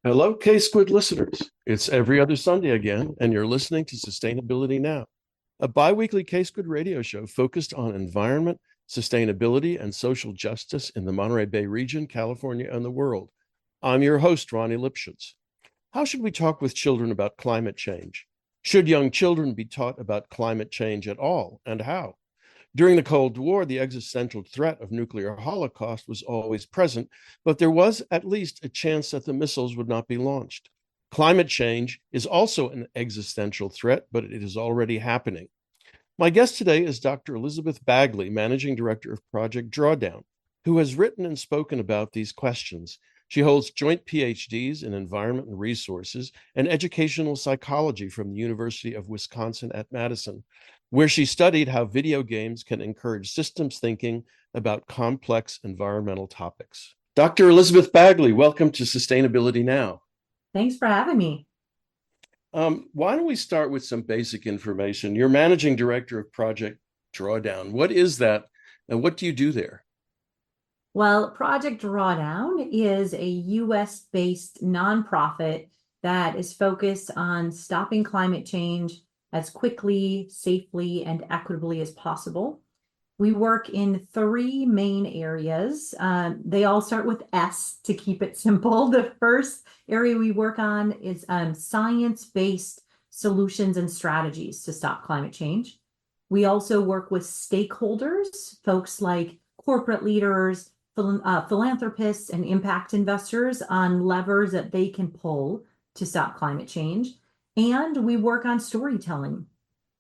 Hello, K-Squid listeners. It's every other Sunday again, and you're listening to Sustainability Now, a biweekly K-Squid radio show focused on environment, sustainability, and social justice in the Monterey Bay region, California, and the world. I'm your host, Ronnie Lipschitz. How should we talk with children about climate change? Should young children be taught about climate change at all, and how? During the Cold War, the existential threat of nuclear holocaust was always present, but there was at least a chance that the missiles would not be launched. Climate change is also an existential threat, but it is already happening. My guest today is Dr. Elizabeth Bagley, Managing Director of Project Drawdown, who has written and spoken about these questions. She holds joint PhDs in environment and resources and educational psychology from the University of Wisconsin at Madison, where she studied how video games can encourage systems thinking about complex environmental topics. Dr. Elizabeth Bagley, welcome to Sustainability Now. Thanks for having me. Why don't we start with some basic information? You're managing director of Project Drawdown. What is that, and what do you do there? Well, Project Drawdown is a US-based nonprofit that is focused on stopping climate change as quickly, safely, and equitably as possible. We work in three main areas. They all start with S to keep it simple. The first area we work on is science-based solutions and strategies to stop climate change. We also work with stakeholders, folks like corporate leaders, philanthropists, and impact investors on levers that they can pull to stop climate change. And we work on storytelling,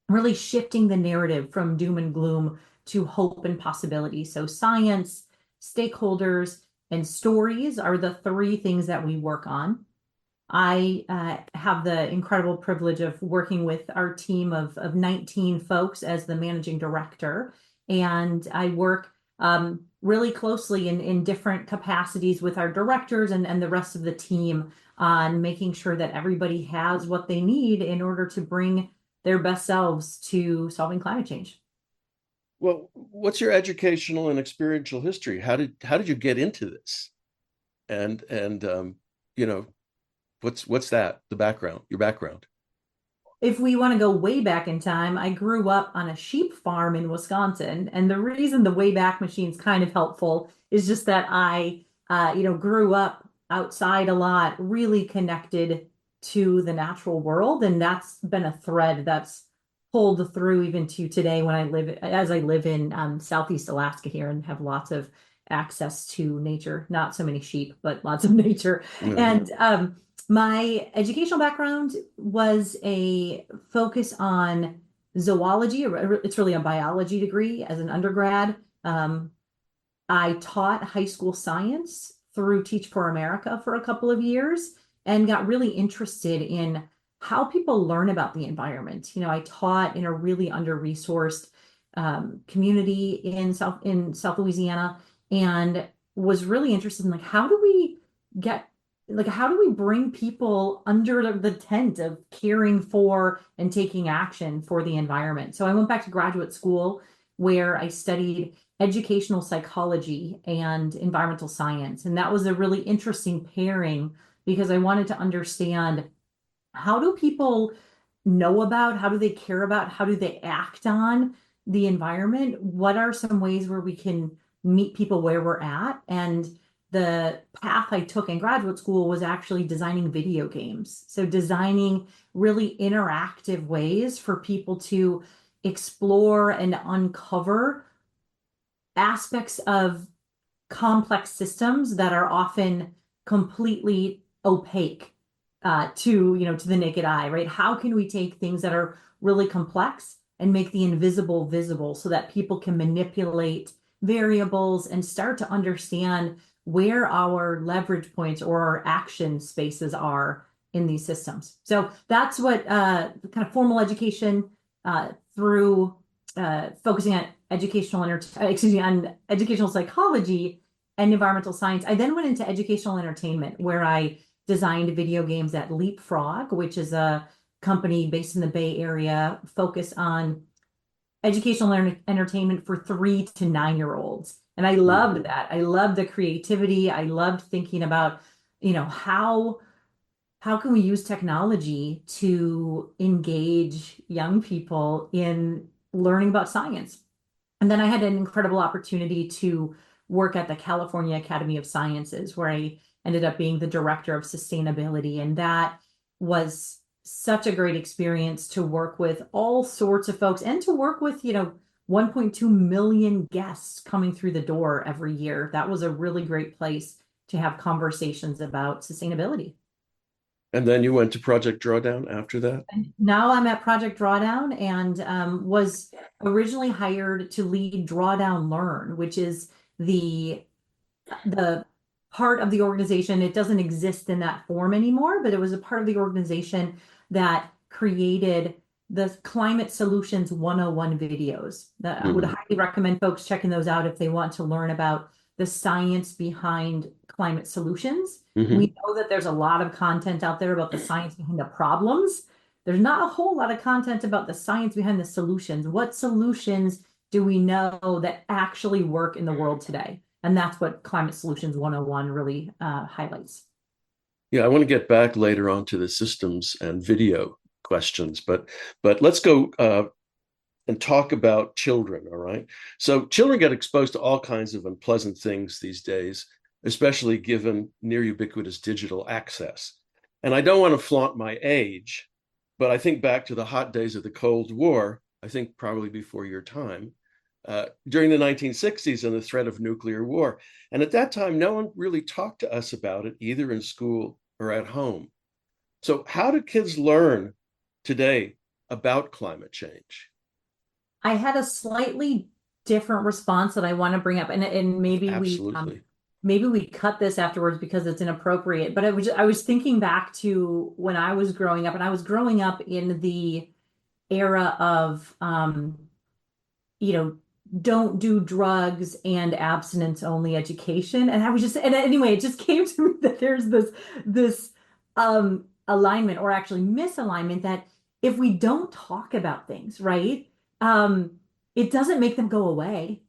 really shifting the narrative from doom and gloom to hope and possibility. So science, stakeholders, and stories are the three things that we work on. I have the incredible privilege of working with our team of 19 folks as the managing director, and I work really closely in different capacities with our directors and the rest of the team on making sure that everybody has what they need in order to bring their best selves to solving climate change. Well, what's your educational and experiential history? How did you get into this? And you know, what's that? The background, your background. If we want to go way back in time, I grew up on a sheep farm in Wisconsin. And the reason the Wayback Machine's kind of helpful is just that I grew up outside a lot, really connected to the natural world. And that's been a thread that's pulled through even to today when I live in Southeast Alaska here and have lots of access to nature, not so many sheep, but lots of nature. Mhm. And my educational background was a focus on zoology. It's really a biology degree as an undergrad. I taught high school science through Teach for America for a couple of years and got really interested in how people learn about the environment. I taught in a really under-resourced community in South Louisiana and was really interested in how do we bring people under the tent of caring for and taking action for the environment? So I went back to graduate school where I studied educational psychology and environmental science. And that was a really interesting pairing because I wanted to understand, how do people know about, how do they care about, how do they act on the environment? What are some ways where we can meet people where we're at? And the path I took in graduate school was actually designing video games. So designing really interactive ways for people to explore and uncover aspects of complex systems that are often completely opaque to the naked eye, right? How can we take things that are really complex and make the invisible visible so that people can manipulate variables and start to understand where our leverage points or our action spaces are in these systems. So that's what kind of formal education through focusing on on educational psychology and environmental science. I then went into educational entertainment where I designed video games at Leapfrog, which is a company based in the Bay Area focused on educational entertainment for 3 to 9-year-olds. And I loved that. I loved the creativity. I loved thinking about, how how can we use technology to engage young people in learning about science? And then I had an incredible opportunity to work at the California Academy of Sciences, where I ended up being the director of sustainability. And that was such a great experience to work with all sorts of folks and to work with, 1.2 million guests coming through the door every year. That was a really great place to have conversations about sustainability. And then you went to Project Drawdown after that? And now I'm at Project Drawdown and was originally hired to lead Drawdown Learn, which is the the part of the organization. It doesn't exist in that form anymore, but it was a part of the organization that created the Climate Solutions 101 videos. That I would Hmm. highly recommend folks checking those out if they want to learn about the science behind climate solutions. Hmm. We know that there's a lot of content out there about the science behind the problems. There's not a whole lot of content about the science behind the solutions. What solutions do we know that actually work in the world today? And that's what Climate Solutions 101 really highlights. Yeah, I want to get back later on to the systems and video questions, but let's go and talk about children. All right. So children get exposed to all kinds of unpleasant things these days, especially given near ubiquitous digital access. And I don't want to flaunt my age, but I think back to the hot days of the Cold War, I think probably before your time, during the 1960s and the threat of nuclear war. And at that time, no one really talked to us about it, either in school or at home. So, how do kids learn today about climate change? I had a slightly different response that I want to bring up, and Absolutely. maybe we cut this afterwards because it's inappropriate. But I was thinking back to when I was growing up, and I was growing up in the era of you know, don't do drugs and abstinence only education. And I was just, and anyway, it just came to me that there's this alignment or actually misalignment that if we don't talk about things, right, it doesn't make them go away.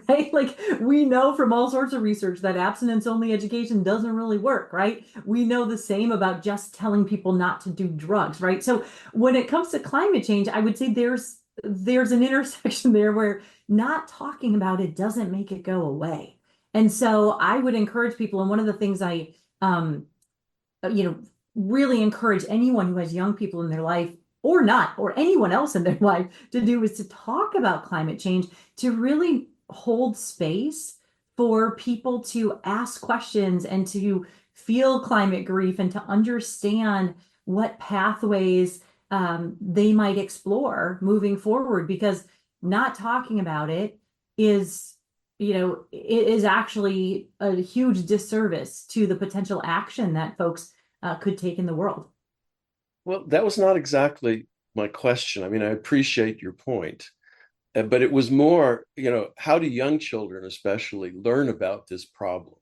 Right? Like we know from all sorts of research that abstinence only education doesn't really work, right? We know the same about just telling people not to do drugs, right? So when it comes to climate change, I would say there's an intersection there where not talking about it doesn't make it go away. And so I would encourage people, and one of the things I you know, really encourage anyone who has young people in their life or not, or anyone else in their life to do is to talk about climate change, to really hold space for people to ask questions and to feel climate grief and to understand what pathways they might explore moving forward, because not talking about it is it is actually a huge disservice to the potential action that folks could take in the world. Well, that was not exactly my question. I mean, I appreciate your point, but it was more, how do young children especially learn about this problem?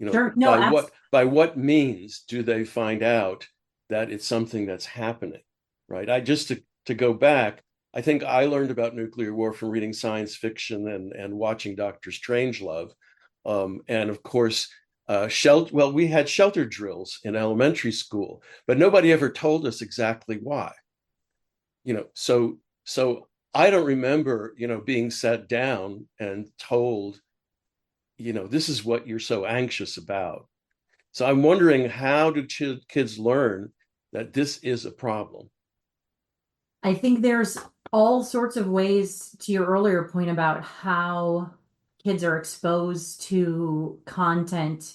Sure. No, By what means do they find out that it's something that's happening, right? I just to go back, I think I learned about nuclear war from reading science fiction and watching Doctor Strangelove, and of course, well, we had shelter drills in elementary school, but nobody ever told us exactly why. So I don't remember, being sat down and told, this is what you're so anxious about. So I'm wondering, how do kids learn that this is a problem? I think there's all sorts of ways, to your earlier point about how kids are exposed to content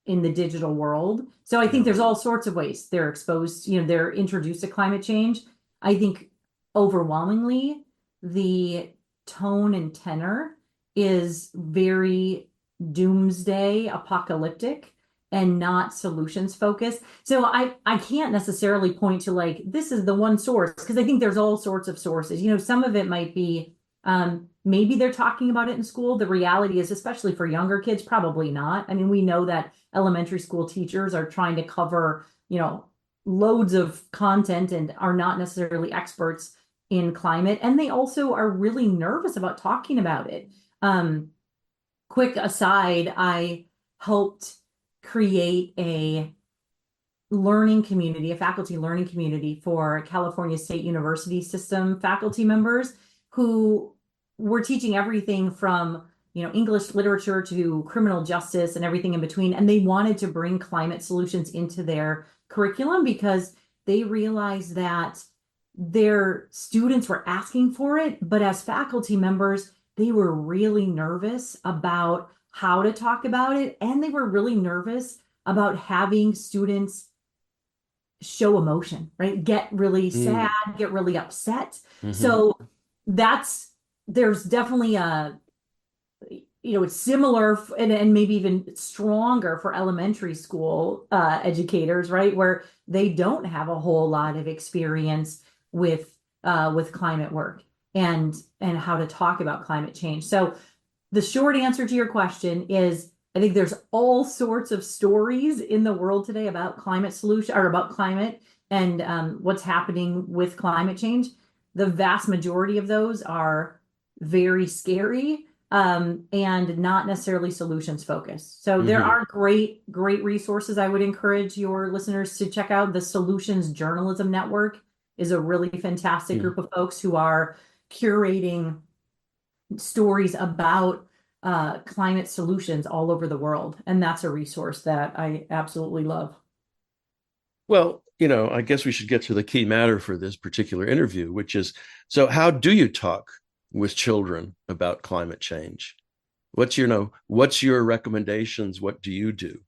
in the digital world. So I think Yeah. there's all sorts of ways they're exposed, they're introduced to climate change. I think overwhelmingly the tone and tenor is very doomsday apocalyptic and not solutions focused. So I can't necessarily point to like this is the one source, because I think there's all sorts of sources. Some of it might be maybe they're talking about it in school. The reality is, especially for younger kids, probably not. I mean, we know that elementary school teachers are trying to cover, loads of content and are not necessarily experts in climate. And they also are really nervous about talking about it. Quick aside, I helped create a learning community, a faculty learning community for California State University system faculty members who were teaching everything from, English literature to criminal justice and everything in between. And they wanted to bring climate solutions into their curriculum because they realized that their students were asking for it, but as faculty members, they were really nervous about how to talk about it. And they were really nervous about having students show emotion, right? Get really sad, get really upset. Mm-hmm. So there's definitely it's similar and maybe even stronger for elementary school educators, right? Where they don't have a whole lot of experience with climate work and how to talk about climate change. So the short answer to your question is I think there's all sorts of stories in the world today about climate solution or about climate and what's happening with climate change. The vast majority of those are very scary and not necessarily solutions focused. So there are great resources I would encourage your listeners to check out. The Solutions Journalism Network is a really fantastic group of folks who are curating stories about climate solutions all over the world. And that's a resource that I absolutely love. Well, I guess we should get to the key matter for this particular interview, which is, so how do you talk with children about climate change? What's your recommendations? What do you do?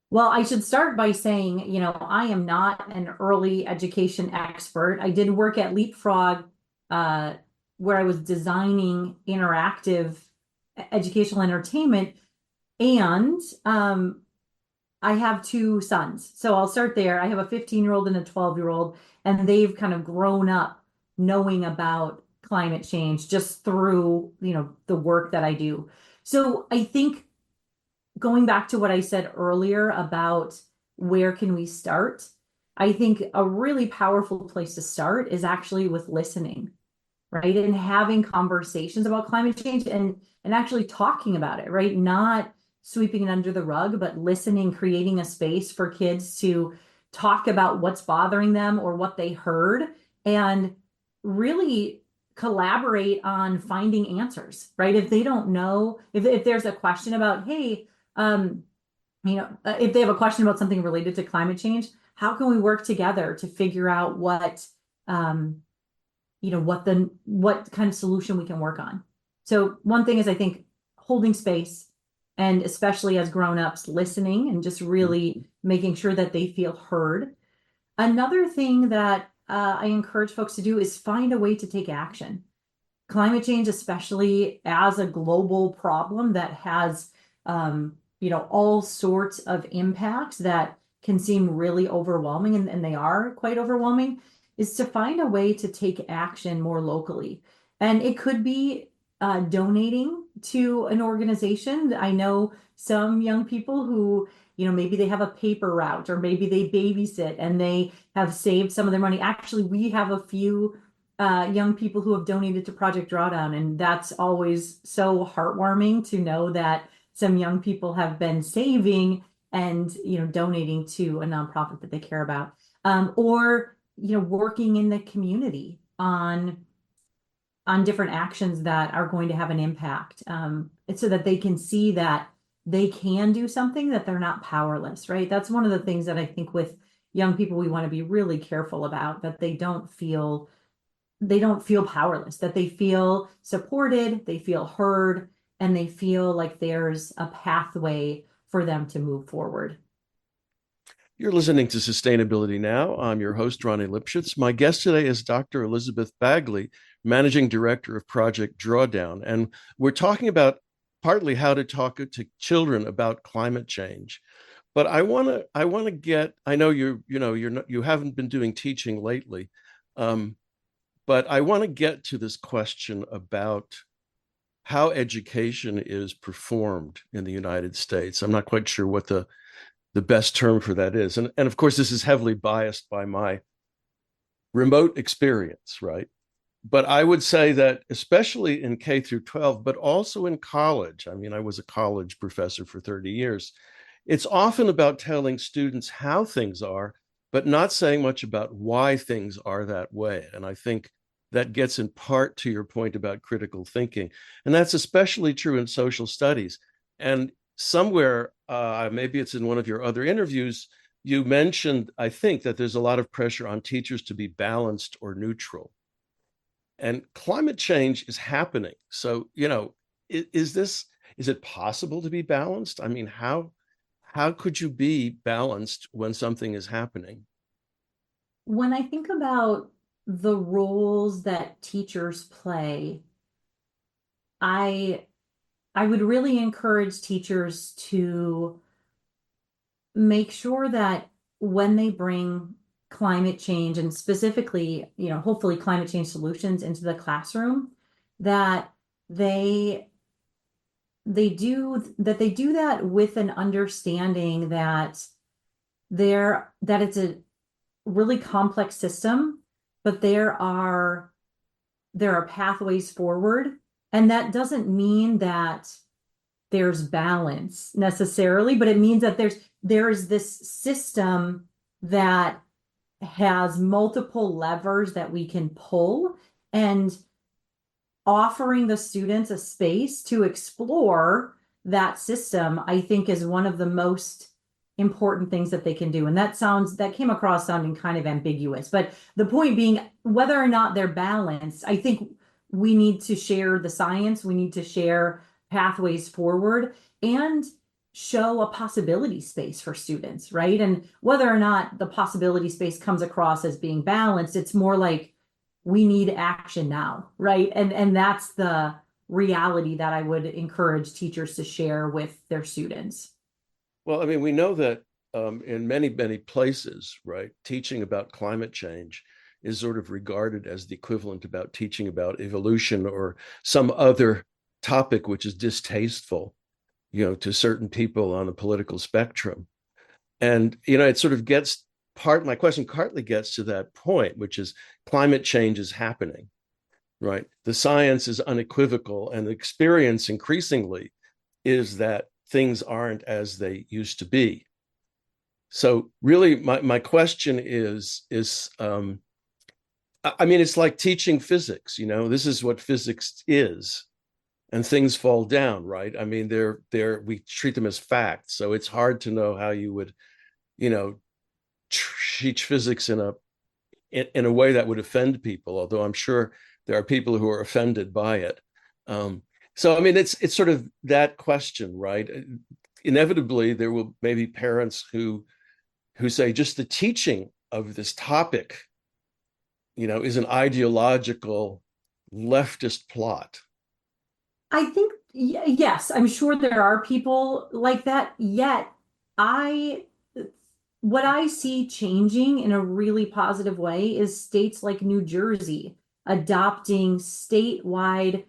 Well, I should start by saying, I am not an early education expert. I did work at Leapfrog, where I was designing interactive educational entertainment, and I have two sons. So I'll start there. I have a 15-year-old and a 12-year-old, and they've kind of grown up knowing about climate change just through, the work that I do. So I think going back to what I said earlier about where can we start, I think a really powerful place to start is actually with listening, right? And having conversations about climate change and actually talking about it, right? Not sweeping it under the rug, but listening, creating a space for kids to talk about what's bothering them or what they heard and really collaborate on finding answers, right? If they don't know, if there's a question about, hey, if they have a question about something related to climate change, how can we work together to figure out what kind of solution we can work on? So one thing is, I think, holding space, and especially as grown-ups, listening and just really making sure that they feel heard. Another thing that I encourage folks to do is find a way to take action. Climate change, especially as a global problem that has all sorts of impacts that can seem really overwhelming, and they are quite overwhelming, is to find a way to take action more locally. And it could be donating to an organization. I know some young people who, maybe they have a paper route or maybe they babysit and they have saved some of their money. Actually, we have a few young people who have donated to Project Drawdown, and that's always so heartwarming to know that some young people have been saving and donating to a nonprofit that they care about, or working in the community on different actions that are going to have an impact, so that they can see that they can do something, that they're not powerless, right? That's one of the things that I think with young people we want to be really careful about, that they don't feel powerless, that they feel supported, they feel heard, and they feel like there's a pathway for them to move forward. You're listening to Sustainability Now. I'm your host, Ronnie Lipschitz. My guest today is Dr. Elizabeth Bagley, Managing Director of Project Drawdown. And we're talking about partly how to talk to children about climate change. But I want to get, I know you haven't been doing teaching lately, but I want to get to this question about how education is performed in the United States. I'm not quite sure what the best term for that is. And of course, this is heavily biased by my remote experience, right? But I would say that especially in K through 12, but also in college, I mean, I was a college professor for 30 years. it's often about telling students how things are, but not saying much about why things are that way. And I think that gets in part to your point about critical thinking. And that's especially true in social studies. And somewhere, maybe it's in one of your other interviews, you mentioned, I think, that there's a lot of pressure on teachers to be balanced or neutral. And climate change is happening. So, is it possible to be balanced? I mean, how could you be balanced when something is happening? When I think about the roles that teachers play, I I would really encourage teachers to make sure that when they bring climate change and specifically, hopefully climate change solutions into the classroom, that they they do that with an understanding that it's a really complex system, but there are pathways forward. And that doesn't mean that there's balance necessarily, but it means that there's this system that has multiple levers that we can pull, and offering the students a space to explore that system, I think, is one of the most important things that they can do. And that came across sounding kind of ambiguous, but the point being, whether or not they're balanced, I think we need to share the science, we need to share pathways forward, and show a possibility space for students, right? And whether or not the possibility space comes across as being balanced, it's more like we need action now, right? And that's the reality that I would encourage teachers to share with their students. Well, I mean, we know that in many, many places, right, teaching about climate change is sort of regarded as the equivalent about teaching about evolution or some other topic which is distasteful, to certain people on the political spectrum. And, it sort of my question partly gets to that point, which is climate change is happening, right? The science is unequivocal, and the experience increasingly is that things aren't as they used to be. So really, my question is, I mean, it's like teaching physics, this is what physics is, and things fall down, right? I mean, we treat them as facts. So it's hard to know how you would, you know, teach physics in a way that would offend people, although I'm sure there are people who are offended by it. So I mean, it's sort of that question, right? Inevitably, there will maybe parents who say just the teaching of this topic, is an ideological leftist plot. I think, yes, I'm sure there are people like that. Yet, I, what I see changing in a really positive way is states like New Jersey adopting statewide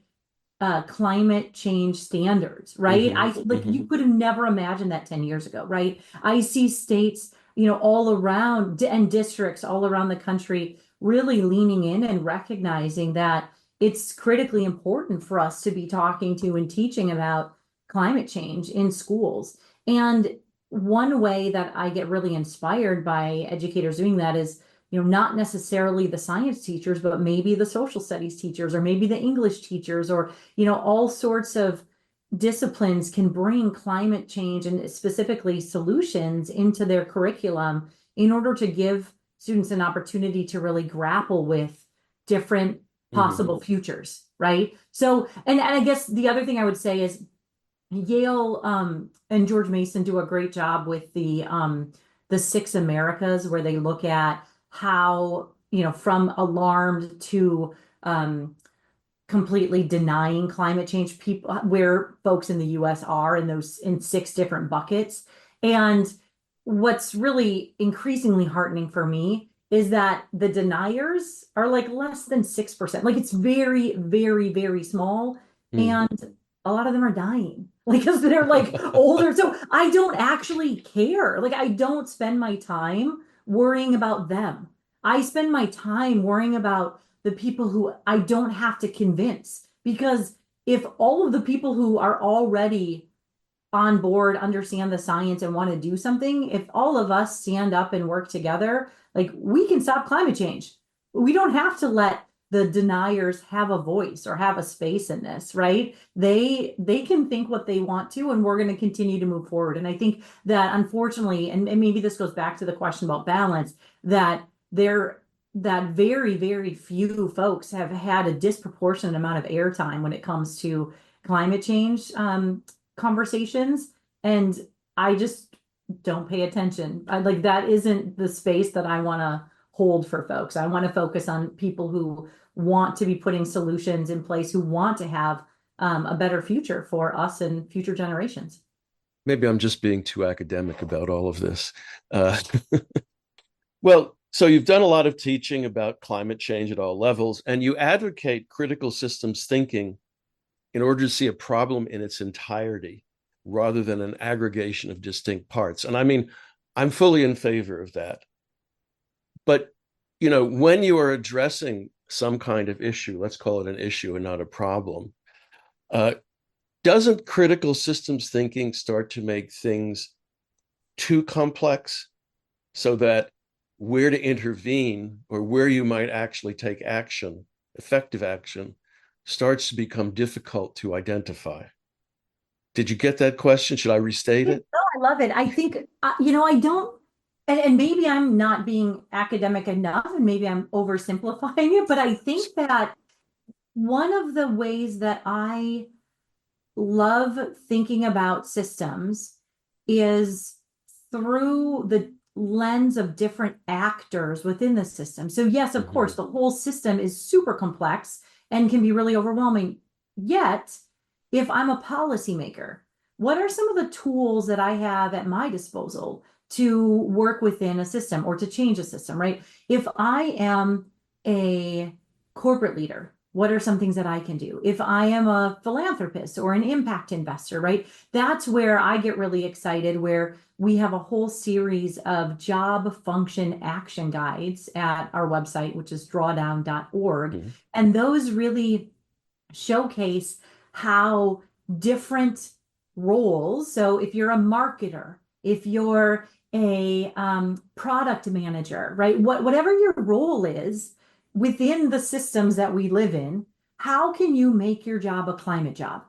climate change standards, right? Mm-hmm, You mm-hmm. could have never imagined that 10 years ago, right? I see states, all around and districts all around the country really leaning in and recognizing that it's critically important for us to be talking to and teaching about climate change in schools. And one way that I get really inspired by educators doing that is, not necessarily the science teachers, but maybe the social studies teachers, or maybe the English teachers, or, all sorts of disciplines can bring climate change and specifically solutions into their curriculum in order to give students an opportunity to really grapple with different Mm-hmm. possible futures, right? So, and I guess the other thing I would say is Yale and George Mason do a great job with the Six Americas, where they look at how, from alarmed to completely denying climate change, people, where folks in the US are in six different buckets. And what's really increasingly heartening for me is that the deniers are like less than 6%. Like, it's very, very, very small. Mm. And a lot of them are dying, like, because they're like older. So I don't actually care. Like, I don't spend my time worrying about them. I spend my time worrying about the people who I don't have to convince. Because if all of the people who are already on board, understand the science, and want to do something, if all of us stand up and work together, like we can stop climate change. We don't have to let the deniers have a voice or have a space in this, right? They can think what they want to, and we're going to continue to move forward. And I think that unfortunately, and maybe this goes back to the question about balance, that there that very, very few folks have had a disproportionate amount of airtime when it comes to climate change conversations. And I just don't pay attention. Like that isn't the space that I want to hold for folks. I want to focus on people who want to be putting solutions in place, who want to have a better future for us and future generations. Maybe I'm just being too academic about all of this. Uh, well, so you've done a lot of teaching about climate change at all levels, and you advocate critical systems thinking in order to see a problem in its entirety rather than an aggregation of distinct parts. And I mean, I'm fully in favor of that. But, when you are addressing some kind of issue, let's call it an issue and not a problem, uh, doesn't critical systems thinking start to make things too complex so that where to intervene or where you might actually take action, effective action, starts to become difficult to identify? Did you get that question? Should I restate No, it? I love it. I think, I don't, and maybe I'm not being academic enough, and maybe I'm oversimplifying it, but I think that one of the ways that I love thinking about systems is through the lens of different actors within the system. So yes, of course, the whole system is super complex and can be really overwhelming. Yet, if I'm a policymaker, what are some of the tools that I have at my disposal to work within a system or to change a system, right? If I am a corporate leader, what are some things that I can do? If I am a philanthropist or an impact investor, right? That's where I get really excited, where we have a whole series of job function action guides at our website, which is drawdown.org. Mhm. And those really showcase how different roles, so if you're a marketer, if you're a product manager, right? Whatever your role is, within the systems that we live in, how can you make your job a climate job?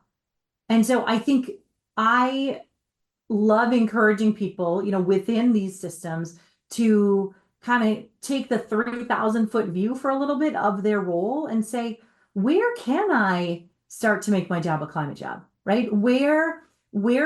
And so I think I love encouraging people, within these systems to kind of take the 3,000-foot view for a little bit of their role and say, where can I start to make my job a climate job, right? Where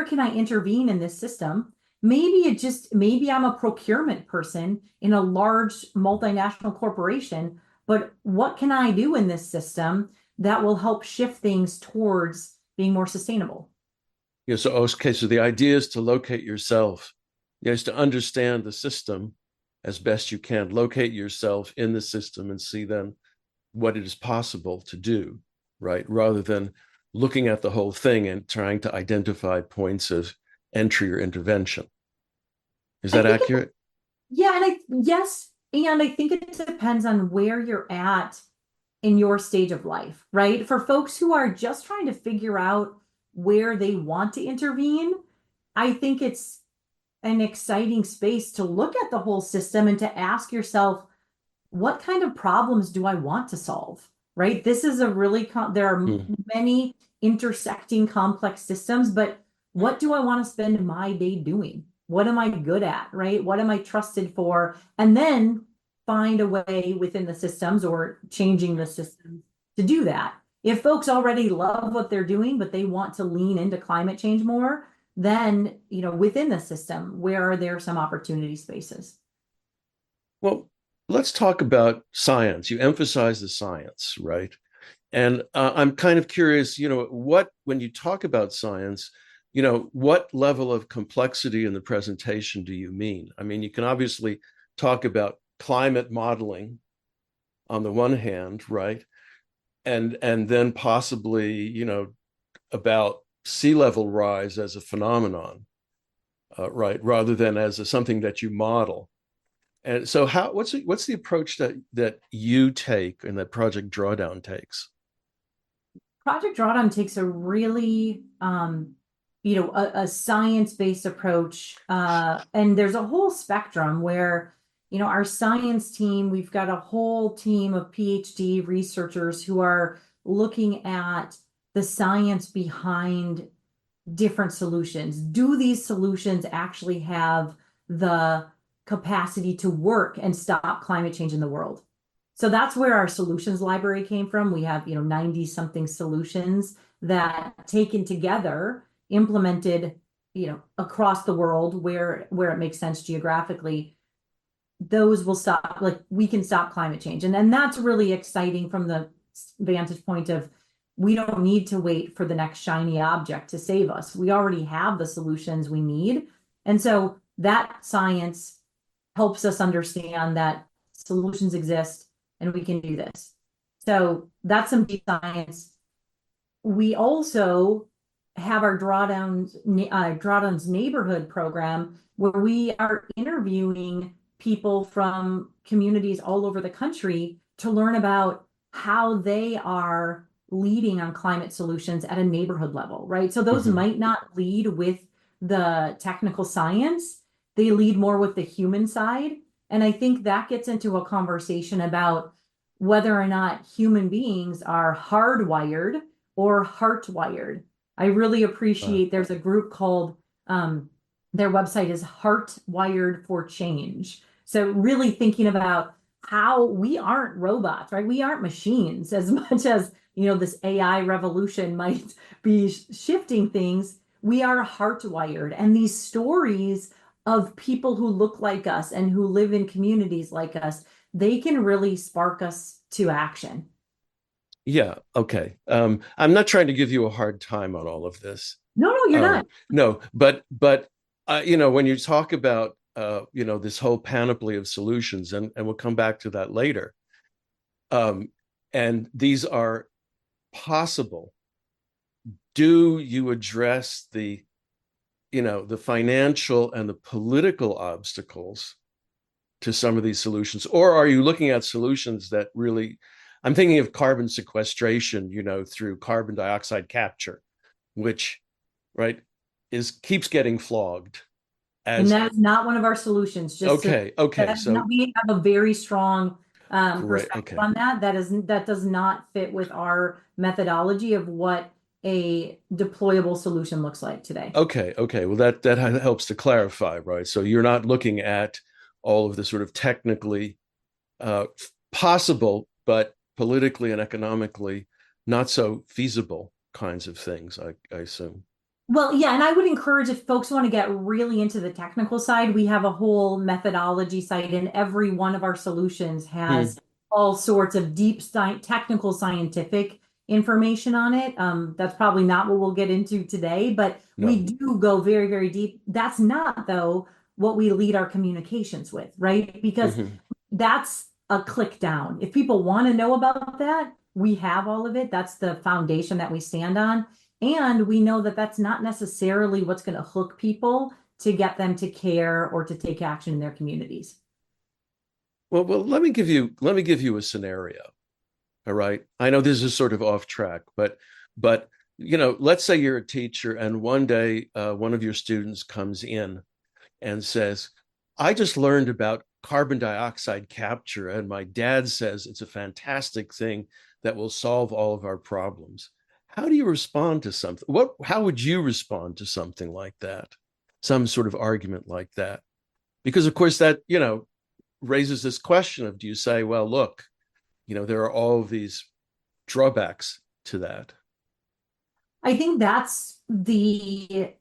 can I intervene in this system? Maybe I'm a procurement person in a large multinational corporation, but what can I do in this system that will help shift things towards being more sustainable? So the idea is to locate yourself, is to understand the system as best you can, locate yourself in the system and see then what it is possible to do, right? Rather than looking at the whole thing and trying to identify points of entry or intervention. Is I that think accurate? Yeah, yes, and I think it depends on where you're at in your stage of life, right? For folks who are just trying to figure out where they want to intervene, I think it's an exciting space to look at the whole system and to ask yourself, what kind of problems do I want to solve? Right? This is a really, there are Hmm. many intersecting complex systems, but what do I want to spend my day doing? What am I good at? Right? What am I trusted for? And then find a way within the systems or changing the system to do that. If folks already love what they're doing, but they want to lean into climate change more, then, within the system, where are there some opportunity spaces? Well, let's talk about science. You emphasize the science, right? And I'm kind of curious, when you talk about science, what level of complexity in the presentation do you mean? I mean, you can obviously talk about climate modeling on the one hand, right? And then possibly, about sea level rise as a phenomenon, right? Rather than as something that you model. And so what's the approach that you take and that Project Drawdown takes? Project Drawdown takes a really a science-based approach. And there's a whole spectrum where, our science team, we've got a whole team of PhD researchers who are looking at the science behind different solutions. Do these solutions actually have the capacity to work and stop climate change in the world? So that's where our solutions library came from. We have, 90 something solutions that taken together, implemented, across the world where it makes sense geographically, those will stop, like we can stop climate change. And then that's really exciting from the vantage point of we don't need to wait for the next shiny object to save us. We already have the solutions we need. And so that science helps us understand that solutions exist and we can do this. So that's some deep science. We also have our Drawdown's neighborhood program where we are interviewing people from communities all over the country to learn about how they are leading on climate solutions at a neighborhood level, right? So those might not lead with the technical science, they lead more with the human side. And I think that gets into a conversation about whether or not human beings are hardwired or heart-wired. I really appreciate there's a group called, their website is Heart Wired for Change. So really thinking about how we aren't robots, right? We aren't machines as much as, this AI revolution might be shifting things. We are hardwired. And these stories of people who look like us and who live in communities like us, they can really spark us to action. Yeah. Okay. I'm not trying to give you a hard time on all of this. No, you're not. No, but when you talk about this whole panoply of solutions, and we'll come back to that later. And these are possible. Do you address the financial and the political obstacles to some of these solutions, or are you looking at solutions that really? I'm thinking of carbon sequestration, through carbon dioxide capture, which, right, keeps getting flogged. And that is not one of our solutions. Okay. So we have a very strong great. perspective Okay. on that. That does not fit with our methodology of what a deployable solution looks like today. Okay. Well, that helps to clarify, right? So you're not looking at all of the sort of technically possible, but politically and economically not so feasible kinds of things, I assume. Well, yeah, and I would encourage if folks want to get really into the technical side, we have a whole methodology site, and every one of our solutions has all sorts of deep technical scientific information on it. That's probably not what we'll get into today, but we do go very, very deep. That's not, though, what we lead our communications with, right? Because that's a click down. If people want to know about that, we have all of it. That's the foundation that we stand on. And we know that that's not necessarily what's going to hook people to get them to care or to take action in their communities. Well, let me give you a scenario. All right. I know this is sort of off track, but let's say you're a teacher and one day one of your students comes in and says, I just learned about carbon dioxide capture, and my dad says it's a fantastic thing that will solve all of our problems. How do you respond to something? How would you respond to something like that? Some sort of argument like that? Because of course that, raises this question of, do you say, well, look, there are all of these drawbacks to that? I think that's an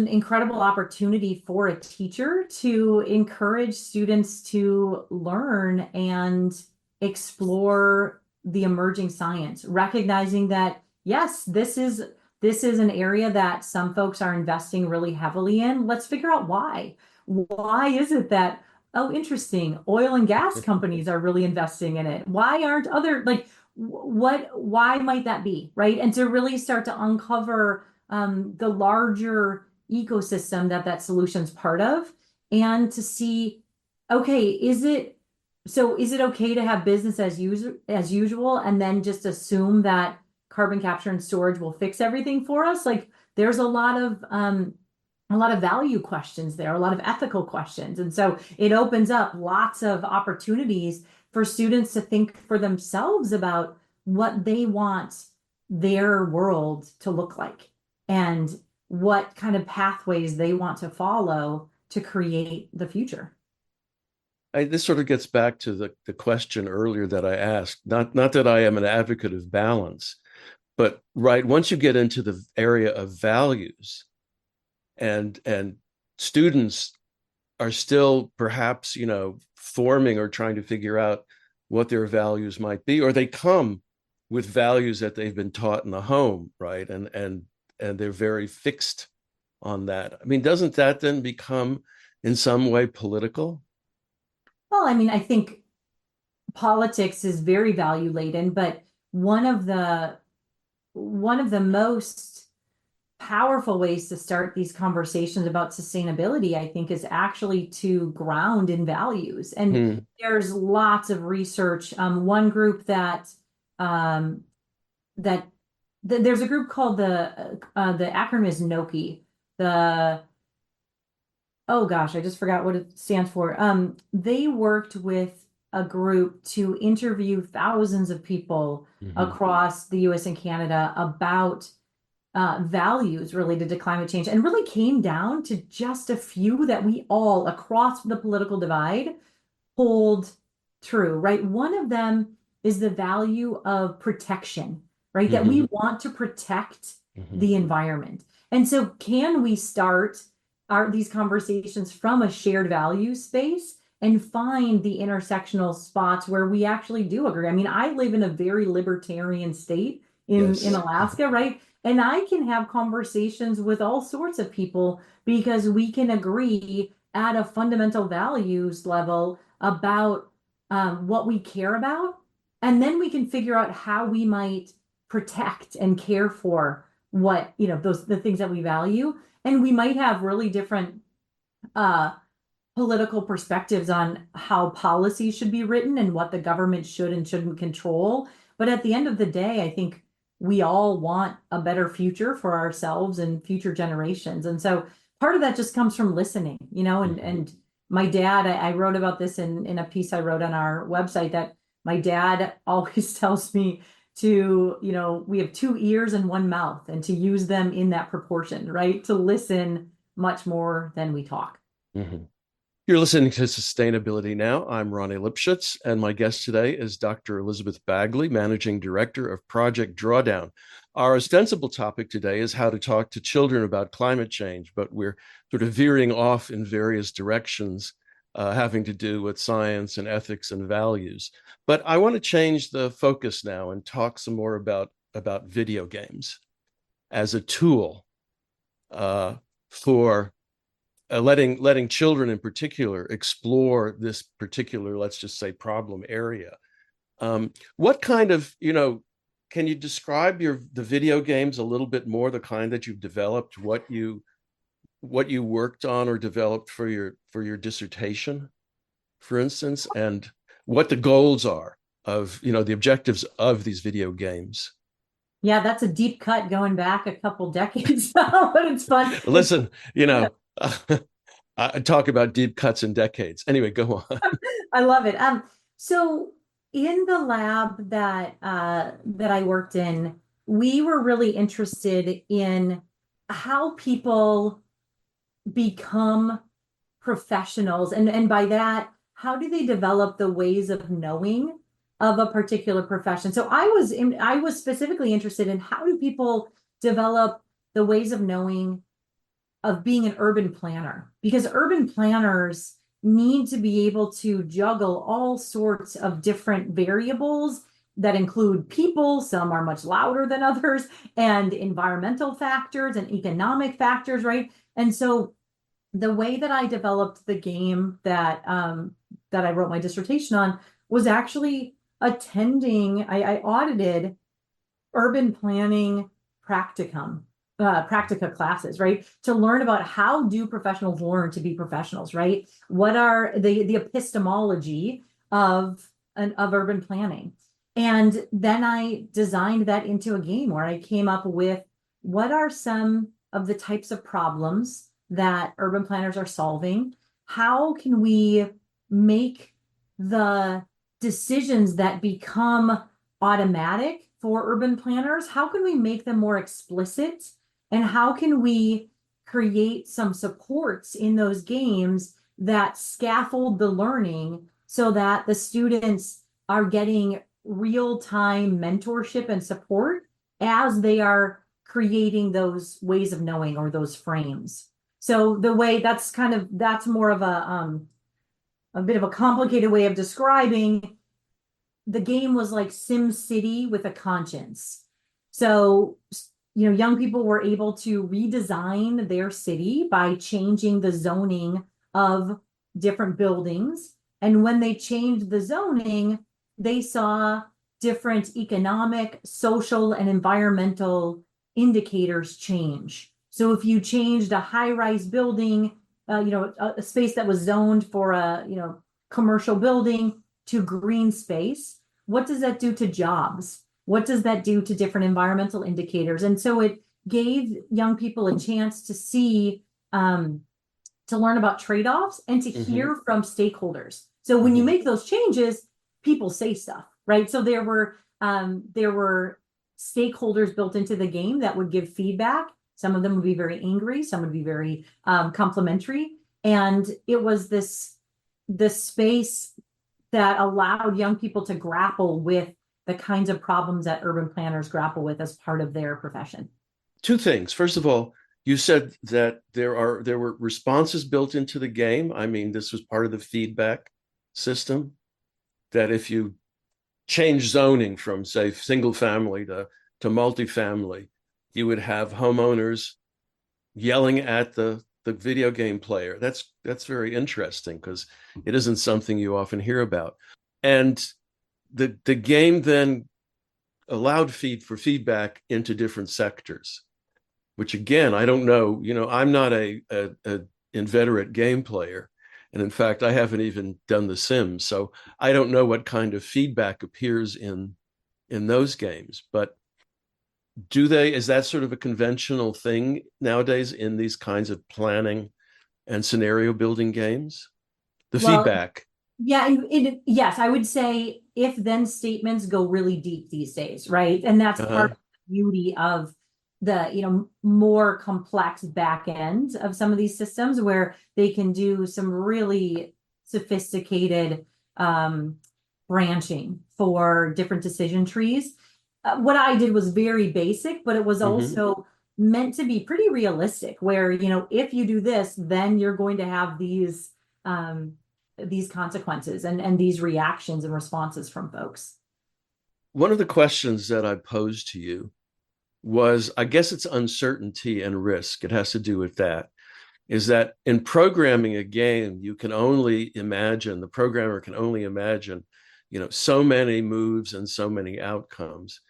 incredible opportunity for a teacher to encourage students to learn and explore the emerging science, recognizing that, yes, this is an area that some folks are investing really heavily in. Let's figure out why. Why is it that, oh, interesting, oil and gas companies are really investing in it? Why aren't other, why might that be, right? And to really start to uncover the larger ecosystem that solution's part of, and to see, okay, is it okay to have business as usual and then just assume that carbon capture and storage will fix everything for us? Like, there's a lot of value questions there, a lot of ethical questions. And so it opens up lots of opportunities for students to think for themselves about what they want their world to look like and what kind of pathways they want to follow to create the future. This sort of gets back to the question earlier that I asked. Not that I am an advocate of balance, but right, once you get into the area of values, and students are still perhaps, forming or trying to figure out what their values might be, or they come with values that they've been taught in the home, right? And they're very fixed on that. I mean, doesn't that then become in some way political? Well, I mean, I think politics is very value laden, but one of the one of the most powerful ways to start these conversations about sustainability, I think, is actually to ground in values. And there's lots of research. One group um, that there's a group called the acronym is NOPI. The Oh gosh, I just forgot what it stands for. They worked with a group to interview thousands of people across the US and Canada about values related to climate change, and really came down to just a few that we all across the political divide hold true, right? One of them is the value of protection, right? That we want to protect the environment. And so can we start these conversations from a shared value space and find the intersectional spots where we actually do agree? I mean, I live in a very libertarian state in Alaska, right? And I can have conversations with all sorts of people because we can agree at a fundamental values level about what we care about. And then we can figure out how we might protect and care for what, the things that we value. And we might have really different uh, political perspectives on how policy should be written and what the government should and shouldn't control. But at the end of the day, I think we all want a better future for ourselves and future generations. And so part of that just comes from listening, and my dad, I wrote about this in a piece I wrote on our website, that my dad always tells me to, we have two ears and one mouth, and to use them in that proportion, right? To listen much more than we talk. You're listening to Sustainability Now. I'm Ronnie Lipschutz, and my guest today is Dr. Elizabeth Bagley, Managing Director of Project Drawdown. Our ostensible topic today is how to talk to children about climate change, but we're sort of veering off in various directions, having to do with science and ethics and values. But I want to change the focus now and talk some more about video games as a tool for letting children in particular explore this particular, let's just say, problem area. What kind of, can you describe the video games a little bit more, the kind that you've developed, what you worked on or developed for your dissertation, for instance, and what the goals are of, the objectives of these video games? Yeah, that's a deep cut going back a couple decades now, but it's fun. Listen, I talk about deep cuts in decades. Anyway, go on. I love it. So in the lab that I worked in, we were really interested in how people become professionals, and by that, how do they develop the ways of knowing of a particular profession? So I was specifically interested in how do people develop the ways of knowing of being an urban planner, because urban planners need to be able to juggle all sorts of different variables that include people. Some are much louder than others, and environmental factors and economic factors, right? And so the way that I developed the game that I wrote my dissertation on was actually I audited urban planning practicum practica classes, right? To learn about how do professionals learn to be professionals, right? What are the epistemology of urban planning? And then I designed that into a game where I came up with what are some of the types of problems that urban planners are solving. How can we make the decisions that become automatic for urban planners? How can we make them more explicit? And how can we create some supports in those games that scaffold the learning so that the students are getting real-time mentorship and support as they are creating those ways of knowing or those frames? So the way that's more of a bit of a complicated way of describing. The game was like Sim City with a conscience. So, young people were able to redesign their city by changing the zoning of different buildings. And when they changed the zoning, they saw different economic, social, and environmental indicators change. So if you changed a high-rise building, a space that was zoned for a, commercial building to green space, what does that do to jobs? What does that do to different environmental indicators? And so it gave young people a chance to see, to learn about trade-offs and to hear from stakeholders. So when you make those changes, people say stuff, right? So there were stakeholders built into the game that would give feedback. Some of them would be very angry, some would be very complimentary. And it was this space that allowed young people to grapple with the kinds of problems that urban planners grapple with as part of their profession. Two things. First of all, you said that there were responses built into the game. I mean, this was part of the feedback system, that if you change zoning from, say, single family to multifamily, you would have homeowners yelling at the video game player. That's very interesting because it isn't something you often hear about. And the game then allowed feedback into different sectors, which again, I don't know, I'm not a inveterate game player. And in fact, I haven't even done The Sims. So I don't know what kind of feedback appears in those games. But is that sort of a conventional thing nowadays in these kinds of planning and scenario building games? The feedback. Yeah, yes, I would say if then statements go really deep these days, right? And that's part of the beauty of the more complex back end of some of these systems, where they can do some really sophisticated branching for different decision trees. What I did was very basic, but it was also meant to be pretty realistic, where if you do this, then you're going to have these consequences and these reactions and responses from folks. One of the questions that I posed to you was, I guess it's uncertainty and risk. It has to do with that. Is that in programming a game, the programmer can only imagine, so many moves and so many outcomes.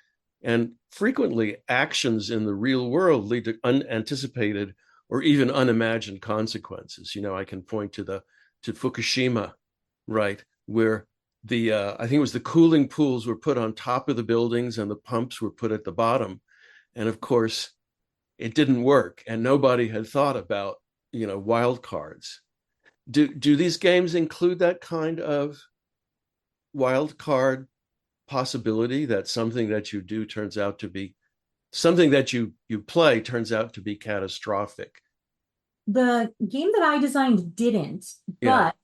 And frequently actions in the real world lead to unanticipated or even unimagined consequences. I can point to Fukushima, right, where I think it was the cooling pools were put on top of the buildings and the pumps were put at the bottom. And of course, it didn't work, and nobody had thought about, wild cards. Do these games include that kind of wild card possibility, that something that you do turns out to be something that you play turns out to be catastrophic? The game that I designed didn't, Yeah. but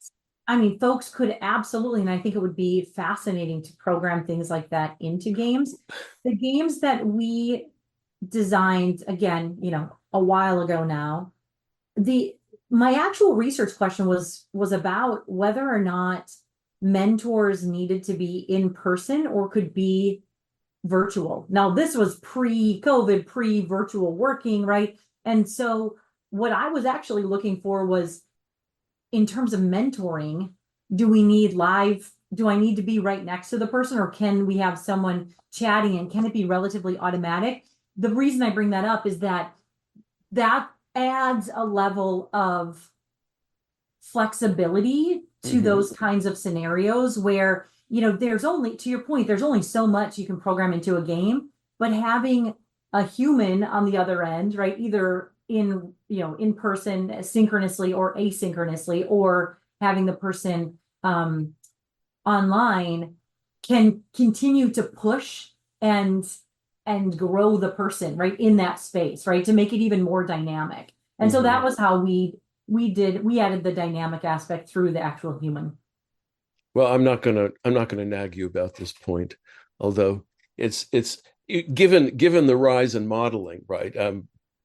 I mean, folks could absolutely, and I think it would be fascinating to program things like that into games. The games that we designed, again, a while ago now, my actual research question was about whether or not mentors needed to be in person or could be virtual. Now, this was pre-COVID, pre-virtual working, right? And so what I was actually looking for was, in terms of mentoring, do I need to be right next to the person, or can we have someone chatting, and can it be relatively automatic? The reason I bring that up is that adds a level of flexibility to those kinds of scenarios where, there's only, to your point, there's only so much you can program into a game, but having a human on the other end, right, either in person synchronously or asynchronously, or having the person online, can continue to push and grow the person right in that space, right, to make it even more dynamic. And so that was how we added the dynamic aspect through the actual human. Well, I'm not gonna nag you about this point, although it's given the rise in modeling, right?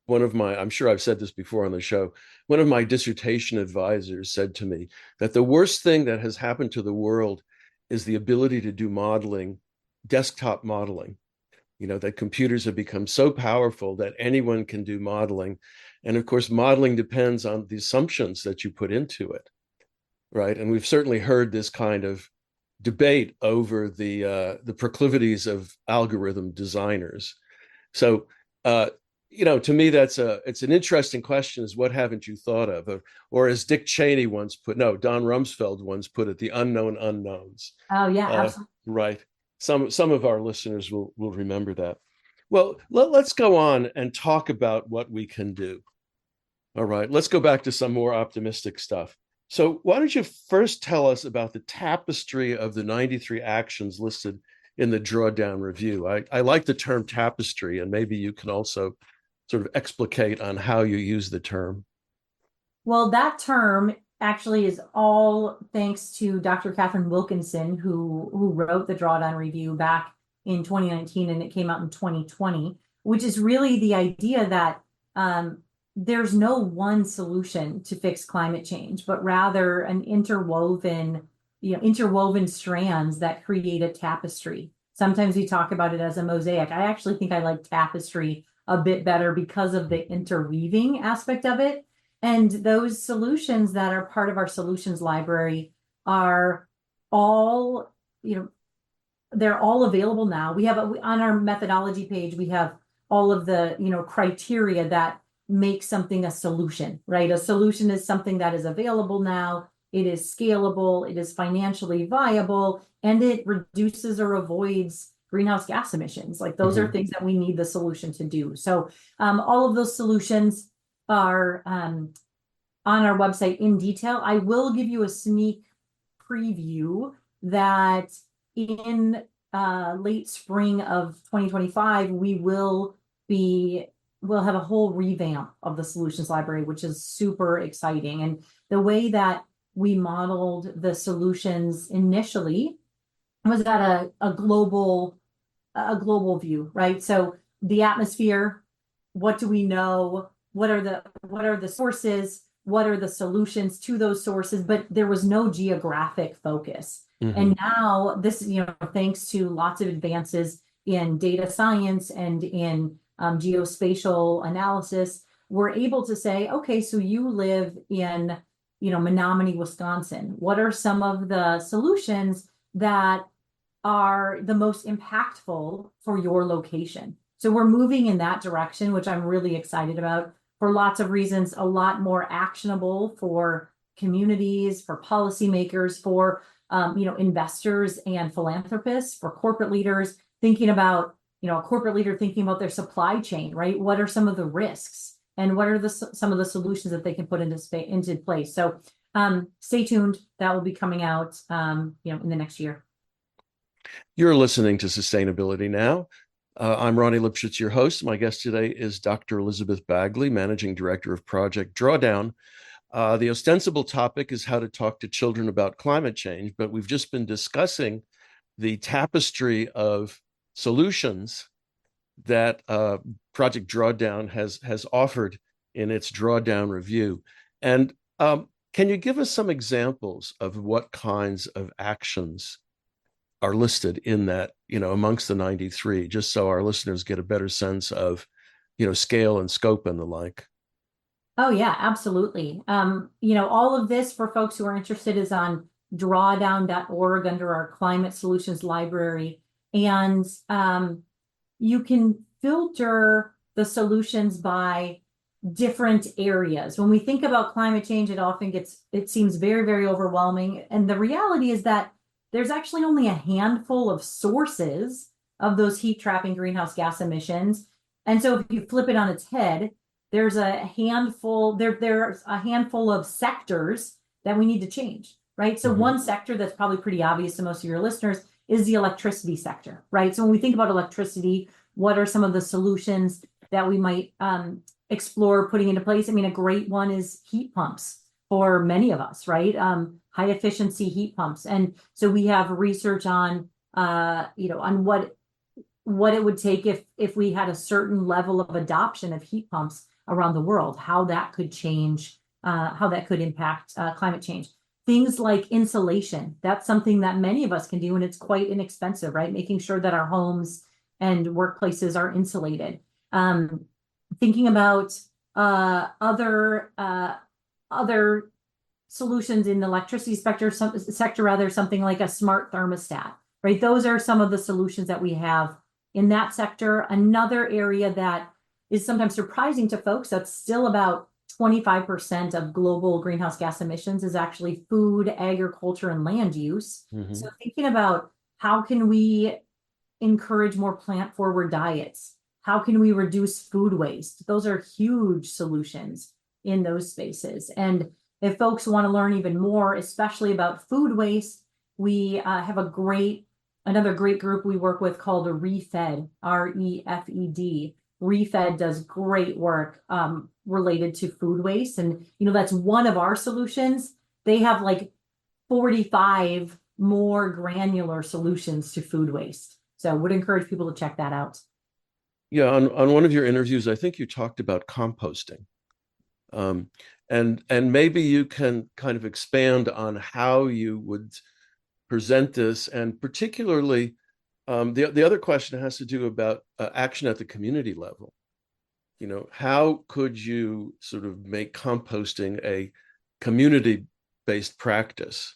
One of my, I'm sure I've said this before on the show, one of my dissertation advisors said to me that the worst thing that has happened to the world is the ability to do modeling, desktop modeling. That computers have become so powerful that anyone can do modeling. And of course, modeling depends on the assumptions that you put into it, right? And we've certainly heard this kind of debate over the proclivities of algorithm designers. So, to me, it's an interesting question: is what haven't you thought of, or as Dick Cheney once put, no, Don Rumsfeld once put it, the unknown unknowns. Oh yeah, absolutely. Right. Some of our listeners will remember that. Well, let's go on and talk about what we can do. All right, let's go back to some more optimistic stuff. So, why don't you first tell us about the tapestry of the 93 actions listed in the Drawdown Review? I like the term tapestry, and maybe you can also sort of explicate on how you use the term. Well, that term actually is all thanks to Dr. Catherine Wilkinson, who wrote the Drawdown Review back in 2019, and it came out in 2020, which is really the idea that there's no one solution to fix climate change, but rather an interwoven strands that create a tapestry. Sometimes we talk about it as a mosaic. I actually think I like tapestry a bit better because of the interweaving aspect of it. And those solutions that are part of our solutions library are all, they're all available now. We have on our methodology page, we have all of the, criteria that make something a solution, right? A solution is something that is available now. It is scalable, it is financially viable, and it reduces or avoids greenhouse gas emissions. Like those are things that we need the solution to do. So all of those solutions are on our website in detail. I will give you a sneak preview that in late spring of 2025, we'll have a whole revamp of the solutions library, which is super exciting. And the way that we modeled the solutions initially was at a global view, right? So the atmosphere, what do we know? What are the sources? What are the solutions to those sources? But there was no geographic focus. And now this, thanks to lots of advances in data science and in geospatial analysis, we're able to say, okay, so you live in, Menominee, Wisconsin. What are some of the solutions that are the most impactful for your location? So we're moving in that direction, which I'm really excited about for lots of reasons, a lot more actionable for communities, for policymakers, for investors and philanthropists, for corporate leaders thinking about, a corporate leader thinking about their supply chain, right? What are some of the risks and what are some of the solutions that they can put into place? So stay tuned. That will be coming out, in the next year. You're listening to Sustainability Now. I'm Ronnie Lipschitz, your host. My guest today is Dr. Elizabeth Bagley, Managing Director of Project Drawdown. The ostensible topic is how to talk to children about climate change, but we've just been discussing the tapestry of solutions that Project Drawdown has offered in its Drawdown Review. And can you give us some examples of what kinds of actions are listed in that, amongst the 93, just so our listeners get a better sense of, scale and scope and the like? Oh yeah, absolutely. All of this for folks who are interested is on drawdown.org under our climate solutions library. And you can filter the solutions by different areas. When we think about climate change, it seems very, very overwhelming. And the reality is that there's actually only a handful of sources of those heat trapping greenhouse gas emissions. And so if you flip it on its head, there's there's a handful of sectors that we need to change, right? So one sector that's probably pretty obvious to most of your listeners is the electricity sector, right? So when we think about electricity, what are some of the solutions that we might explore putting into place? I mean, a great one is heat pumps for many of us, right? High efficiency heat pumps. And so we have research on, on what it would take if we had a certain level of adoption of heat pumps around the world, how that could change, how that could impact climate change. Things like insulation, that's something that many of us can do, and it's quite inexpensive, right? Making sure that our homes and workplaces are insulated. Thinking about other solutions in the electricity sector, rather, something like a smart thermostat, right? Those are some of the solutions that we have in that sector. Another area that is sometimes surprising to folks, that's still about 25% of global greenhouse gas emissions, is actually food, agriculture, and land use. So thinking about how can we encourage more plant-forward diets? How can we reduce food waste? Those are huge solutions in those spaces. And if folks want to learn even more, especially about food waste, we have another great group we work with called ReFed, REFED. ReFed does great work related to food waste. And, that's one of our solutions. They have like 45 more granular solutions to food waste. So I would encourage people to check that out. Yeah, on one of your interviews, I think you talked about composting. And maybe you can kind of expand on how you would present this, and particularly the other question has to do about action at the community level. How could you sort of make composting a community-based practice?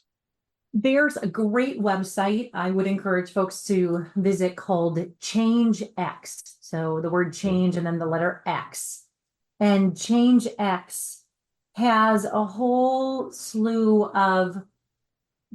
There's a great website I would encourage folks to visit called Change X. So the word change and then the letter X. And Change X has a whole slew of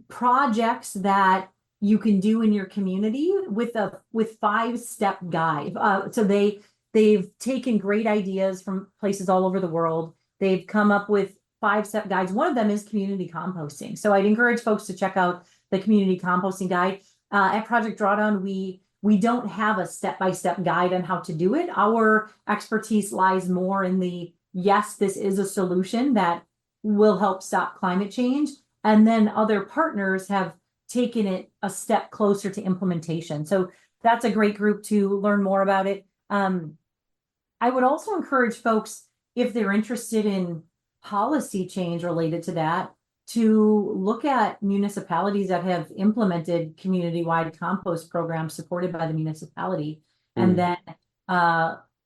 projects that you can do in your community with 5-step guide. So they've taken great ideas from places all over the world. They've come up with 5-step guides. One of them is community composting. So I'd encourage folks to check out the community composting guide. At Project Drawdown, we don't have a step-by-step guide on how to do it. Our expertise lies more in yes, this is a solution that will help stop climate change. And then other partners have taken it a step closer to implementation. So that's a great group to learn more about it. I would also encourage folks, if they're interested in policy change related to that, to look at municipalities that have implemented community-wide compost programs supported by the municipality, and then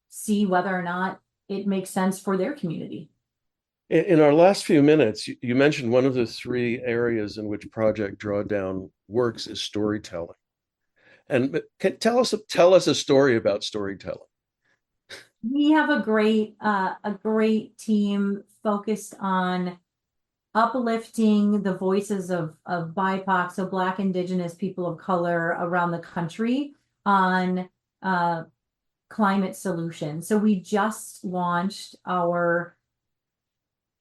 see whether or not it makes sense for their community. In our last few minutes, you mentioned one of the 3 areas in which Project Drawdown works is storytelling. And tell us a story about storytelling. We have a great team focused on uplifting the voices of BIPOC, so Black, Indigenous, people of color around the country on climate solutions. So we just launched our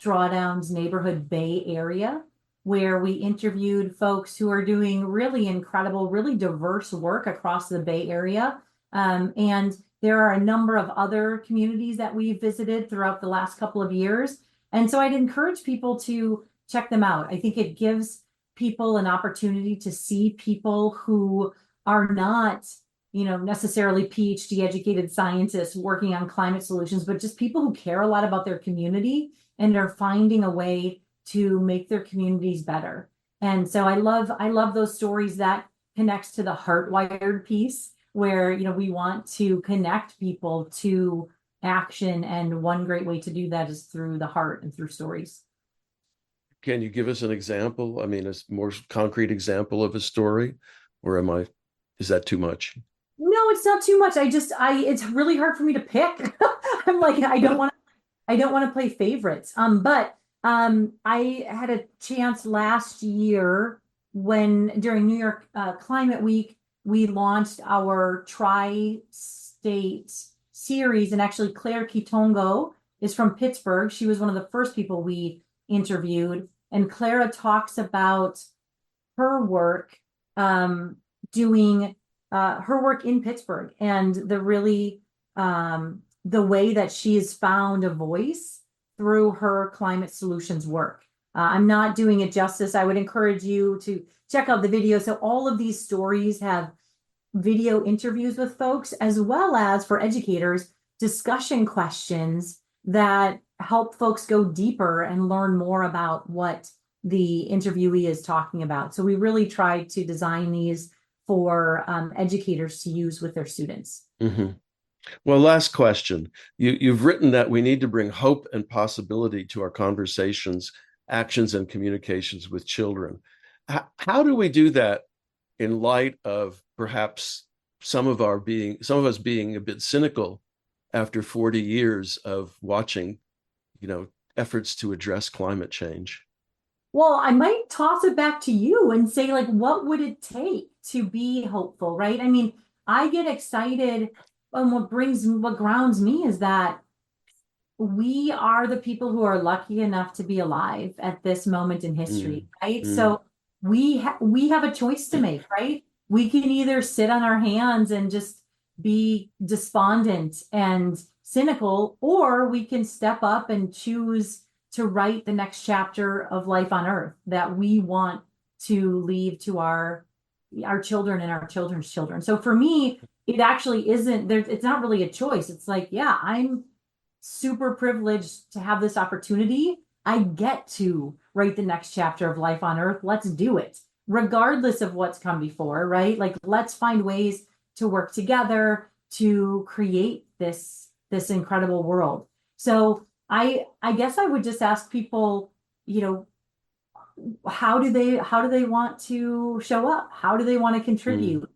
Drawdowns Neighborhood Bay Area, where we interviewed folks who are doing really incredible, really diverse work across the Bay Area. And there are a number of other communities that we've visited throughout the last couple of years. And so I'd encourage people to check them out. I think it gives people an opportunity to see people who are not, necessarily PhD educated scientists working on climate solutions, but just people who care a lot about their community and are finding a way to make their communities better. And so I love those stories. That connects to the heart-wired piece, where we want to connect people to action, and one great way to do that is through the heart and through stories. Can you give us an example? I mean, a more concrete example of a story, or is that too much? No, it's not too much. It's really hard for me to pick. I'm like, I don't want to play favorites. But I had a chance last year during New York Climate Week, we launched our tri-state series, and actually Claire Kitongo is from Pittsburgh. She was one of the first people we interviewed. And Clara talks about her work doing her work in Pittsburgh and the way that she has found a voice through her climate solutions work. I'm not doing it justice. I would encourage you to check out the video. So all of these stories have video interviews with folks, as well as for educators, discussion questions that help folks go deeper and learn more about what the interviewee is talking about. So we really tried to design these for educators to use with their students. Mm-hmm. Well, last question. You've written that we need to bring hope and possibility to our conversations, actions, and communications with children. How do we do that in light of perhaps some of us being a bit cynical after 40 years of watching, efforts to address climate change? Well, I might toss it back to you and say, like, what would it take to be hopeful, right? I mean, I get excited, and what grounds me is that we are the people who are lucky enough to be alive at this moment in history, right? So we have a choice to make, right? We can either sit on our hands and just be despondent and cynical, or we can step up and choose to write the next chapter of life on Earth that we want to leave to our children and our children's children. So for me, it actually isn't there. It's not really a choice. It's like, yeah, I'm super privileged to have this opportunity. I get to write the next chapter of life on Earth. Let's do it, regardless of what's come before, right? Like, let's find ways to work together to create this incredible world. So I guess I would just ask people, how do they want to show up? How do they want to contribute?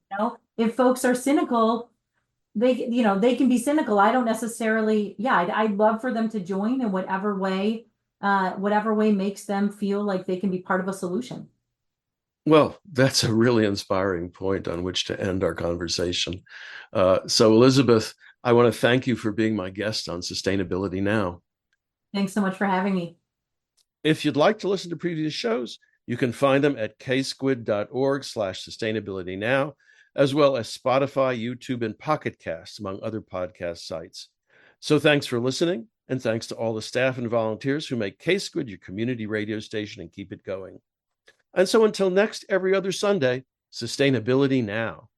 If folks are cynical, they can be cynical. I don't necessarily, I'd love for them to join in whatever way makes them feel like they can be part of a solution. Well, that's a really inspiring point on which to end our conversation. So, Elizabeth, I want to thank you for being my guest on Sustainability Now. Thanks so much for having me. If you'd like to listen to previous shows, you can find them at ksquid.org/sustainabilitynow, as well as Spotify, YouTube, and Pocket Casts, among other podcast sites. So thanks for listening, and thanks to all the staff and volunteers who make K-Squid your community radio station and keep it going. And so until next every other Sunday, Sustainability Now.